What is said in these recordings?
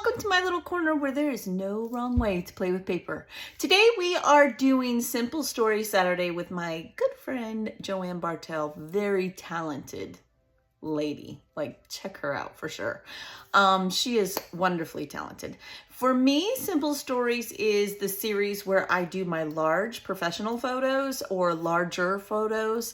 welcome to my little corner where there is no wrong way to play with paper. Today we are doing Simple Story Saturday with my good friend Joanne Bartell, very talented lady. Like, check her out for sure. She is wonderfully talented. For me, Simple Stories is the series where I do my large professional photos or larger photos.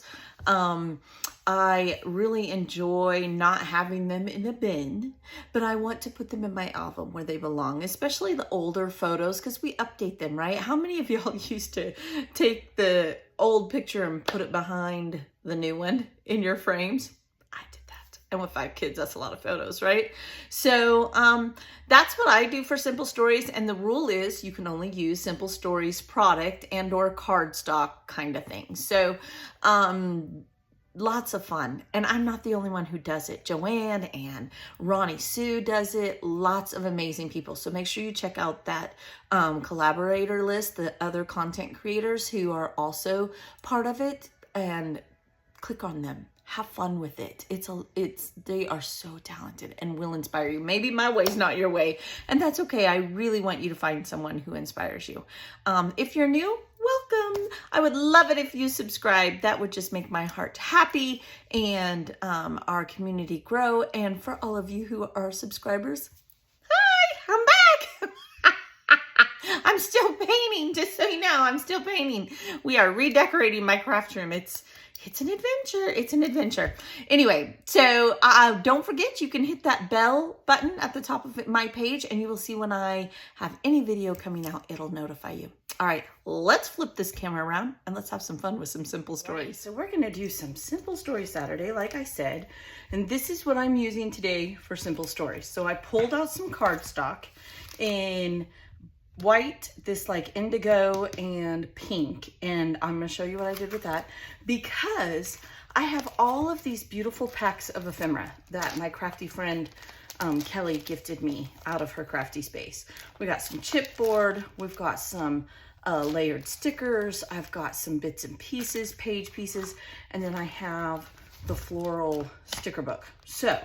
I really enjoy not having them in a bin, but I want to put them in my album where they belong, especially the older photos because we update them, right? How many of y'all used to take the old picture and put it behind the new one in your frames? I did that. And with 5 kids, that's a lot of photos, right? So that's what I do for Simple Stories. And the rule is you can only use Simple Stories product and or cardstock kind of thing. So lots of fun. And I'm not the only one who does it. Joanne and Ronnie Sue does it. Lots of amazing people. So make sure you check out that collaborator list, the other content creators who are also part of it, and click on them. Have fun with it. They are so talented and will inspire you. Maybe my way's not your way, and that's okay. I really want you to find someone who inspires you. If you're new, welcome. I would love it if you subscribe. That would just make my heart happy and our community grow. And for all of you who are subscribers, hi, I'm back. I'm still painting, just so you know, I'm still painting. We are redecorating my craft room. It's an adventure. It's an adventure. Anyway, so don't forget you can hit that bell button at the top of my page and you will see when I have any video coming out, it'll notify you. All right, let's flip this camera around and let's have some fun with some Simple Stories. Right, so we're going to do some Simple Story Saturday, like I said, and this is what I'm using today for Simple Stories. So I pulled out some cardstock in white, this like indigo and pink, and I'm going to show you what I did with that because I have all of these beautiful packs of ephemera that my crafty friend Kelly gifted me out of her crafty space. We got some chipboard, we've got some layered stickers, I've got some bits and pieces, page pieces, and then I have the floral sticker book. So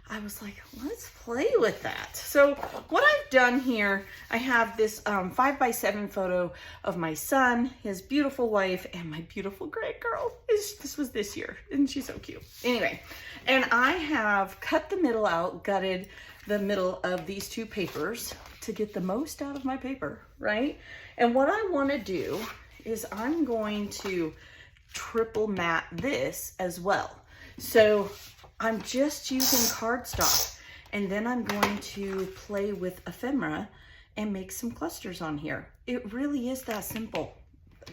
I was like, let's play with that. So what I've done here, I have this 5x7 photo of my son, his beautiful wife, and my beautiful great girl. This was this year, and she's so cute. Anyway, and I have cut the middle out, gutted the middle of these 2 papers to get the most out of my paper, right? And what I want to do is I'm going to triple mat this as well. So I'm just using cardstock, and then I'm going to play with ephemera and make some clusters on here. It really is that simple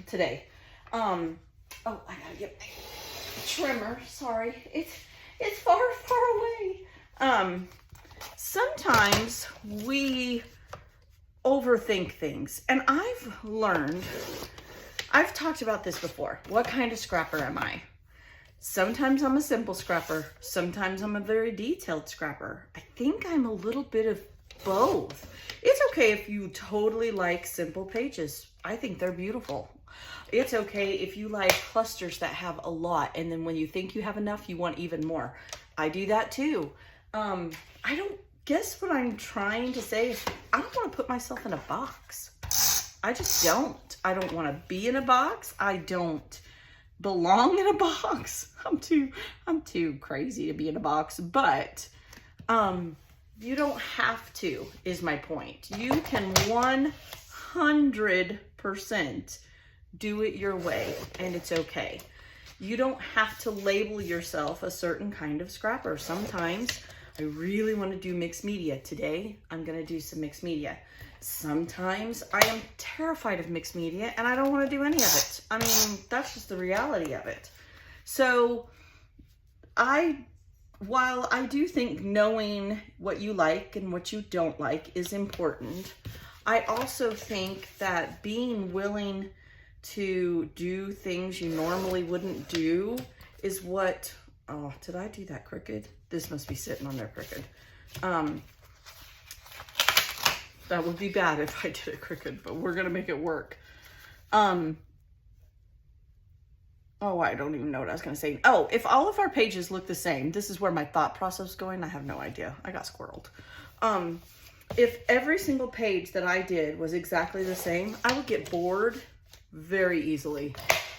today. Oh, I gotta get my trimmer. Sorry, it's far, far away. Sometimes we overthink things, and I've talked about this before. What kind of scrapper am I? Sometimes I'm a simple scrapper. Sometimes I'm a very detailed scrapper. I think I'm a little bit of both. It's okay if you totally like simple pages. I think they're beautiful. It's okay if you like clusters that have a lot, and then when you think you have enough, you want even more. I do that too. I don't guess what I'm trying to say is I don't want to put myself in a box. I just don't. I don't want to be in a box. I don't belong in a box. I'm too crazy to be in a box, but you don't have to, is my point. You can 100% do it your way, and it's okay. You don't have to label yourself a certain kind of scrapper. Sometimes I really want to do mixed media. Today I'm going to do some mixed media. Sometimes I am terrified of mixed media and I don't want to do any of it. I mean, that's just the reality of it. So while I do think knowing what you like and what you don't like is important, I also think that being willing to do things you normally wouldn't do is what, oh, did I do that crooked? This must be sitting on there crooked. That would be bad if I did it crooked, but we're gonna make it work. Oh, I don't even know what I was gonna say. Oh, if all of our pages look the same, this is where my thought process is going. I have no idea. I got squirreled. if every single page that I did was exactly the same, I would get bored very easily.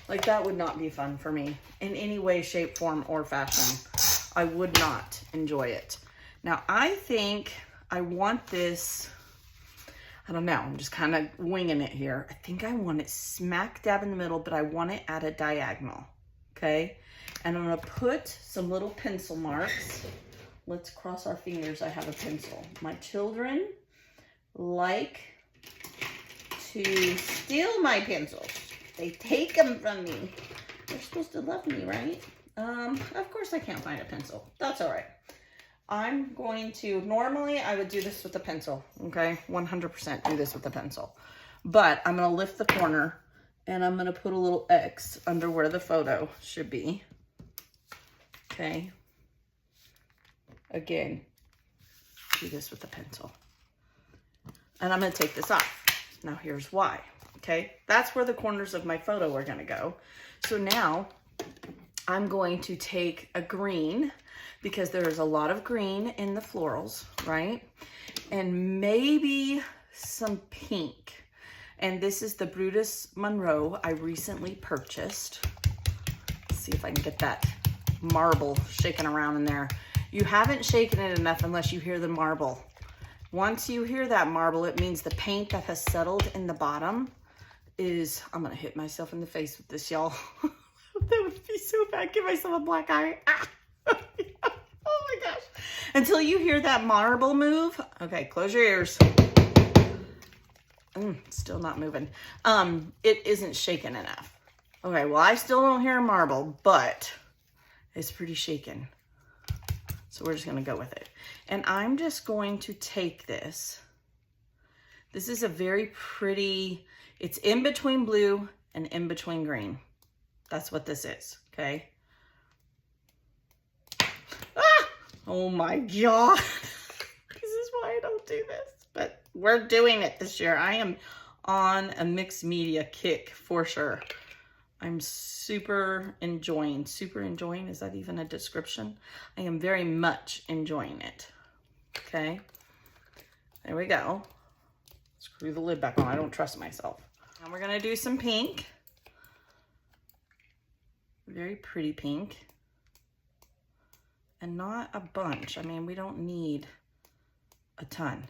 Like that would not be fun for me in any way, shape, form, or fashion. I would not enjoy it. Now I think I want this, I don't know, I'm just kind of winging it here. I think I want it smack dab in the middle, but I want it at a diagonal, okay? And I'm gonna put some little pencil marks. Let's cross our fingers, I have a pencil. My children like to steal my pencils. They take them from me. They're supposed to love me, right? Of course I can't find a pencil. That's all right. I'm going to, normally I would do this with a pencil, okay? 100% do this with a pencil. But I'm gonna lift the corner and I'm gonna put a little X under where the photo should be, okay? Again, do this with a pencil. And I'm gonna take this off. Now here's why, okay? That's where the corners of my photo are gonna go. So now I'm going to take a green, because there's a lot of green in the florals, right? And maybe some pink. And this is the Brutus Monroe I recently purchased. Let's see if I can get that marble shaking around in there. You haven't shaken it enough unless you hear the marble. Once you hear that marble, it means the paint that has settled in the bottom is, I'm gonna hit myself in the face with this, y'all. That would be so bad. Give myself a black eye. Ah. Oh my gosh. Until you hear that marble move. Okay, close your ears. Still not moving. It isn't shaken enough. Okay, well, I still don't hear marble, but it's pretty shaken. So we're just gonna go with it. And I'm just going to take this. This is a very pretty, it's in between blue and in between green. That's what this is, okay? Ah! Oh my God. This is why I don't do this, but we're doing it this year. I am on a mixed media kick for sure. I'm super enjoying, is that even a description? I am very much enjoying it, okay? There we go. Screw the lid back on, I don't trust myself. Now we're gonna do some pink. Very pretty pink. And not a bunch. I mean, we don't need a ton.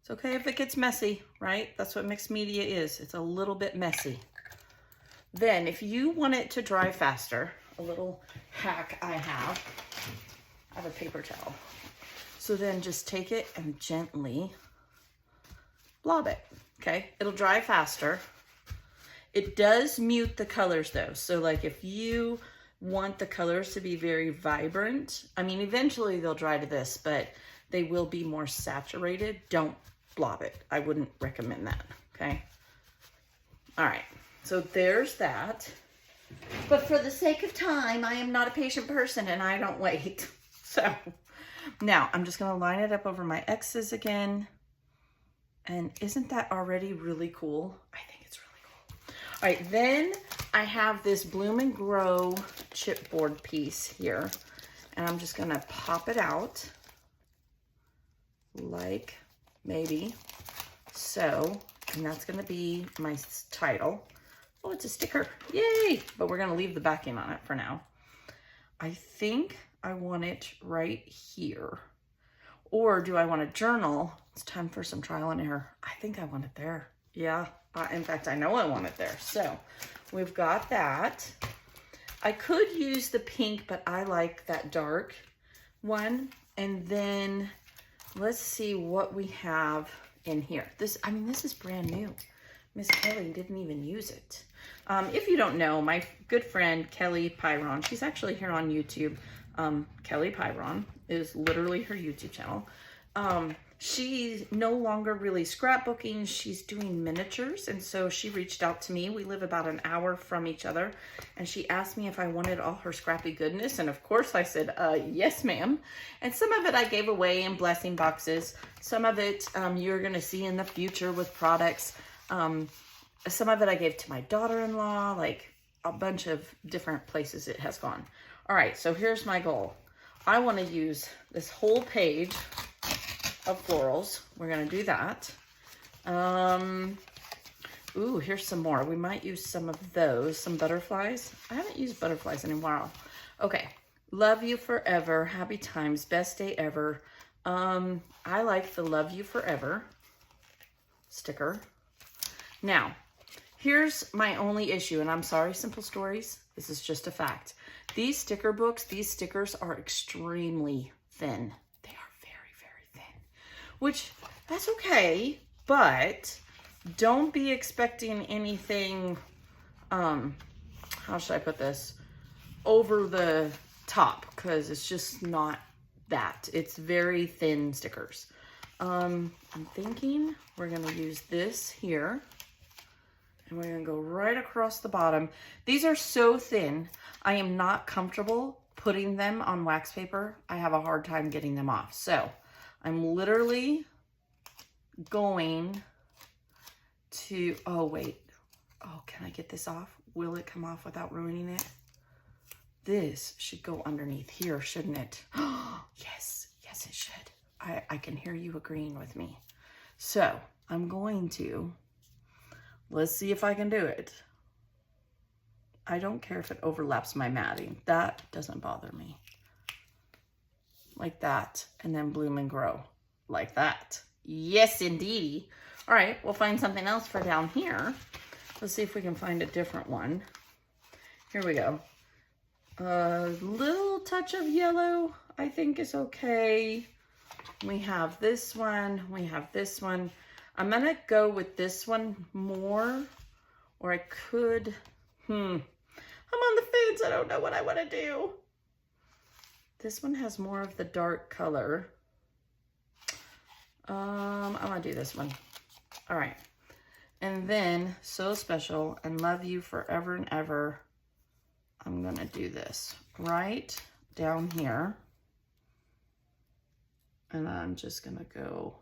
It's okay if it gets messy, right? That's what mixed media is. It's a little bit messy. Then if you want it to dry faster, a little hack I have a paper towel. So then just take it and gently blob it, okay? It'll dry faster. It does mute the colors though. So like if you want the colors to be very vibrant, I mean, eventually they'll dry to this, but they will be more saturated. Don't blob it. I wouldn't recommend that, okay? All right, so there's that. But for the sake of time, I am not a patient person and I don't wait. So now I'm just gonna line it up over my X's again. And isn't that already really cool? I think it's really cool. All right, then I have this Bloom and Grow chipboard piece here. And I'm just gonna pop it out like maybe so. And that's gonna be my title. Oh, it's a sticker, yay! But we're gonna leave the backing on it for now. I think I want it right here. Or do I want a journal? It's time for some trial and error. I think I want it there. Yeah, in fact, I know I want it there. So we've got that. I could use the pink, but I like that dark one. And then let's see what we have in here. This, I mean, this is brand new. Miss Kelly didn't even use it. If you don't know, my good friend, Kelly Pyron, she's actually here on YouTube. Kelly Pyron is literally her YouTube channel. She's no longer really scrapbooking. She's doing miniatures. And so she reached out to me. We live about an hour from each other. And she asked me if I wanted all her scrappy goodness. And of course I said, yes, ma'am. And some of it I gave away in blessing boxes. Some of it you're going to see in the future with products. Some of it I gave to my daughter-in-law, like a bunch of different places it has gone. All right, so here's my goal. I want to use this whole page of florals. We're going to do that. Ooh, here's some more. We might use some of those, some butterflies. I haven't used butterflies in a while. Okay, love you forever, happy times, best day ever. I like the love you forever sticker. Now, here's my only issue, and I'm sorry, Simple Stories. This is just a fact. These sticker books, these stickers are extremely thin. They are very, very thin, which that's okay, but don't be expecting anything, how should I put this, over the top, because it's just not that. It's very thin stickers. I'm thinking we're going to use this here, and we're going to go right across the bottom. These are so thin, I am not comfortable putting them on wax paper. I have a hard time getting them off. So I'm literally going to, oh wait, oh, can I get this off? Will it come off without ruining it? This should go underneath here, shouldn't it? Yes, yes it should. I can hear you agreeing with me. So I'm going to, let's see if I can do it. I don't care if it overlaps my matting. That doesn't bother me. Like that, and then bloom and grow like that. Yes, indeedy. All right, we'll find something else for down here. Let's see if we can find a different one. Here we go. A little touch of yellow, I think is okay. We have this one, we have this one. I'm gonna go with this one more, or I could, I'm on the fence, I don't know what I wanna do. This one has more of the dark color. I'm gonna do this one. All right, and then So Special and Love You Forever and Ever. I'm gonna do this right down here. And I'm just gonna go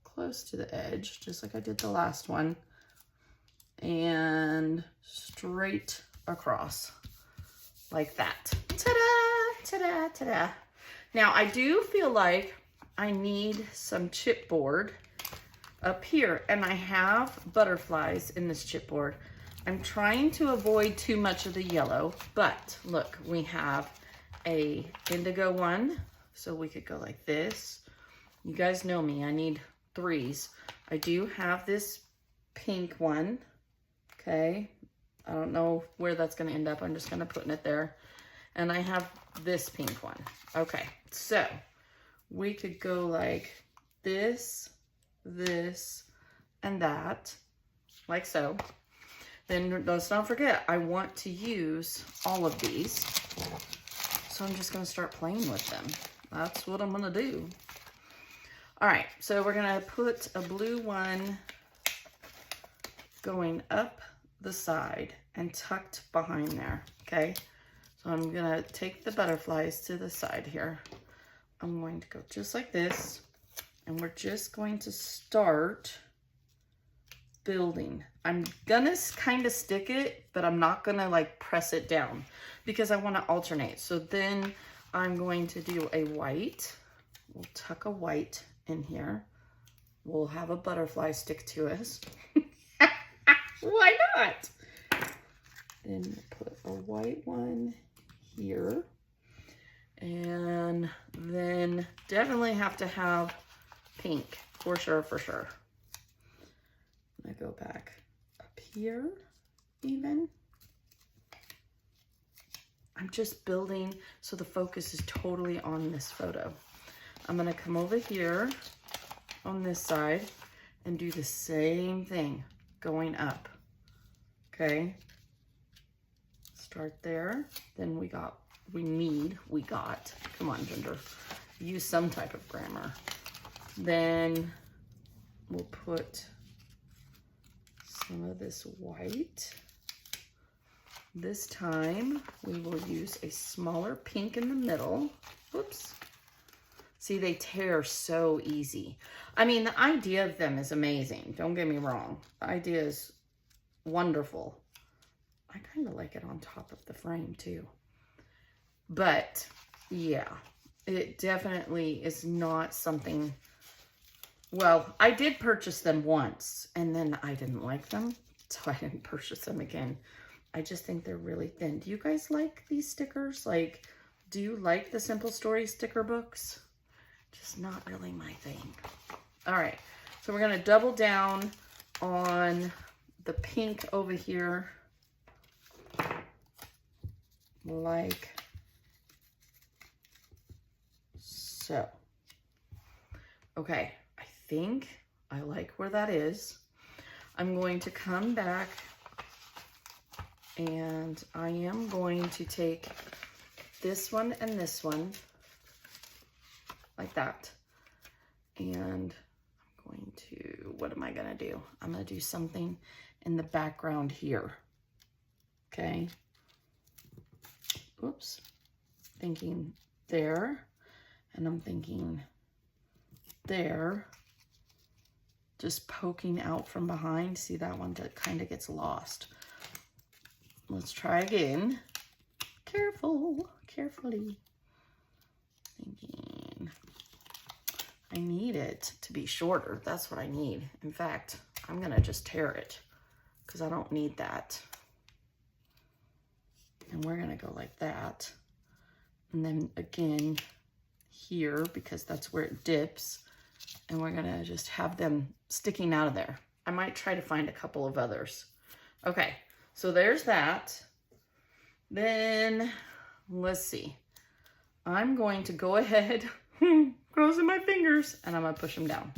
close to the edge, just like I did the last one, and straight across like that. Ta-da, ta-da, ta-da. Now I do feel like I need some chipboard up here, and I have butterflies in this chipboard. I'm trying to avoid too much of the yellow, but look, we have a indigo one, so we could go like this. You guys know me, I need threes. I do have this pink one, okay? I don't know where that's gonna end up. I'm just gonna put it there. And I have this pink one. Okay, so we could go like this, this, and that, like so. Then let's not forget, I want to use all of these. So I'm just gonna start playing with them. That's what I'm gonna do. All right, so we're gonna put a blue one going up the side and tucked behind there, okay? So I'm gonna take the butterflies to the side here. I'm going to go just like this, and we're just going to start building. I'm gonna kind of stick it, but I'm not gonna like press it down because I wanna alternate. So then I'm going to do a white. We'll tuck a white in here. We'll have a butterfly stick to us. Why not? Then we'll put a white one here. And then definitely have to have pink, for sure, for sure. I go back up here even. I'm just building so the focus is totally on this photo. I'm gonna come over here on this side and do the same thing going up, okay? Start there, then we got, come on, Ginger, use some type of grammar. Then we'll put some of this white. This time we will use a smaller pink in the middle. Whoops. See, they tear so easy. I mean, the idea of them is amazing. Don't get me wrong. The idea is wonderful. I kind of like it on top of the frame too. But yeah, it definitely is not something, well, I did purchase them once and then I didn't like them, so I didn't purchase them again. I just think they're really thin. Do you guys like these stickers? Like, do you like the Simple Stories sticker books? Just not really my thing. All right, so we're gonna double down on the pink over here, like so. Okay, I think I like where that is. I'm going to come back and I am going to take this one and this one like that. And I'm going to, what am I gonna do? I'm gonna do something in the background here, okay? Oops, thinking there, and I'm thinking there, just poking out from behind. See that one that kind of gets lost. Let's try again. Carefully. Thinking I need it to be shorter. That's what I need. In fact, I'm gonna just tear it because I don't need that. And we're gonna go like that. And then again here, because that's where it dips. And we're gonna just have them sticking out of there. I might try to find a couple of others. Okay, so there's that. Then, let's see. I'm going to go ahead, crossing my fingers, and I'm gonna push them down.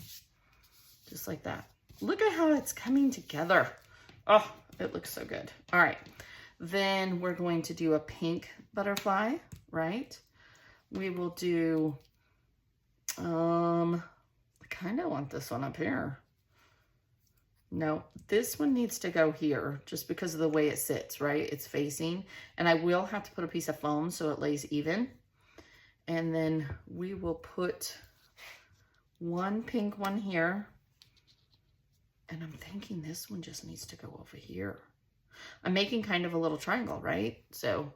Just like that. Look at how it's coming together. Oh, it looks so good. All right, then we're going to do a pink butterfly, right? We will do, I kind of want this one up here. No, this one needs to go here just because of the way it sits, right? It's facing, and I will have to put a piece of foam so it lays even. And then we will put one pink one here. And I'm thinking this one just needs to go over here. I'm making kind of a little triangle, right? So,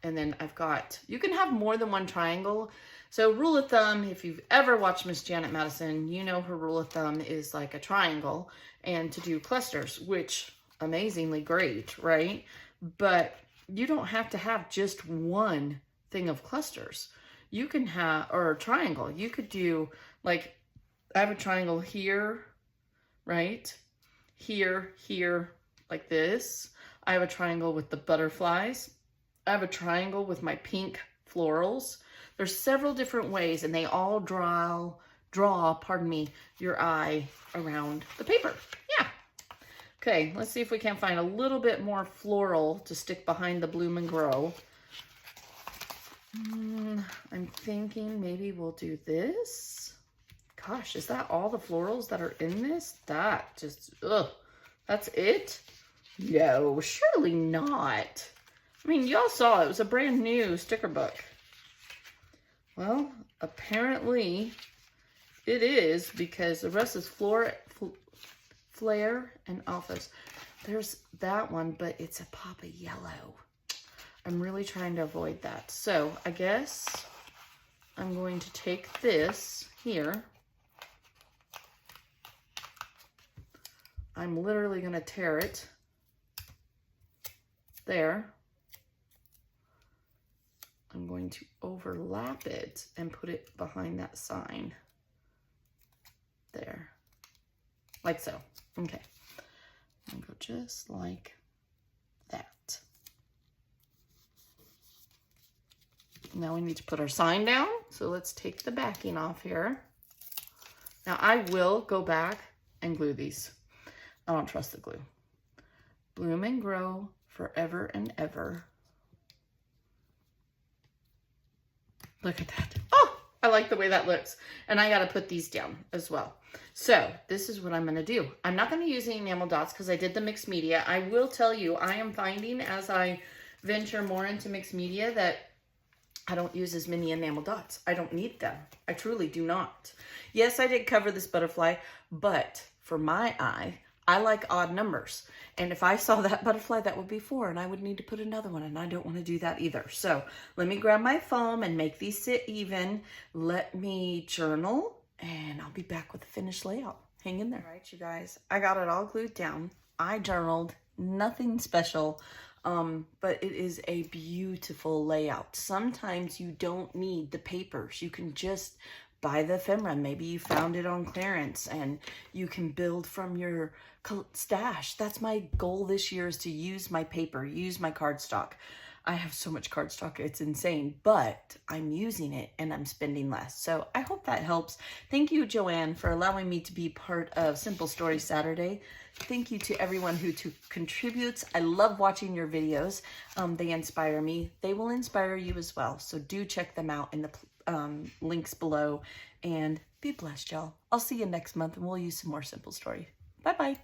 and then I've got, you can have more than one triangle. So rule of thumb, if you've ever watched Miss Janet Madison, you know her rule of thumb is like a triangle and to do clusters, which amazingly great, right? But you don't have to have just one thing of clusters. You can have, or a triangle. You could do like, I have a triangle here, right? Here, like this. I have a triangle with the butterflies. I have a triangle with my pink florals. There's several different ways, and they all draw, pardon me, your eye around the paper. Yeah. Okay, let's see if we can find a little bit more floral to stick behind the Bloom and Grow. I'm thinking maybe we'll do this. Gosh, is that all the florals that are in this? That just, ugh, that's it? No, surely not. I mean, y'all saw it was a brand new sticker book. Well, apparently it is, because the rest is Flare and Office. There's that one, but it's a pop of yellow. I'm really trying to avoid that. So I guess I'm going to take this here. I'm literally going to tear it there. I'm going to overlap it and put it behind that sign there, like so. Okay, and go just like that. Now we need to put our sign down. So let's take the backing off here. Now I will go back and glue these. I don't trust the glue. Bloom and Grow forever and ever. Look at that. Oh, I like the way that looks. And I got to put these down as well. So this is what I'm going to do. I'm not going to use any enamel dots because I did the mixed media. I will tell you, I am finding as I venture more into mixed media that I don't use as many enamel dots. I don't need them. I truly do not. Yes, I did cover this butterfly, but for my eye, I like odd numbers. And if I saw that butterfly, that would be 4, and I would need to put another one, and I don't want to do that either. So let me grab my foam and make these sit even. Let me journal, and I'll be back with the finished layout. Hang in there. All right, you guys, I got it all glued down. I journaled, nothing special, but it is a beautiful layout. Sometimes you don't need the papers. You can just buy the ephemera. Maybe you found it on clearance and you can build from your stash. That's my goal this year, is to use my paper, use my cardstock. I have so much cardstock, it's insane, but I'm using it and I'm spending less. So I hope that helps. Thank you, Joanne, for allowing me to be part of Simple Stories Saturday. Thank you to everyone who contributes. I love watching your videos. They inspire me. They will inspire you as well. So do check them out in the links below, and be blessed, y'all. I'll see you next month, and we'll use some more Simple Story. Bye-bye.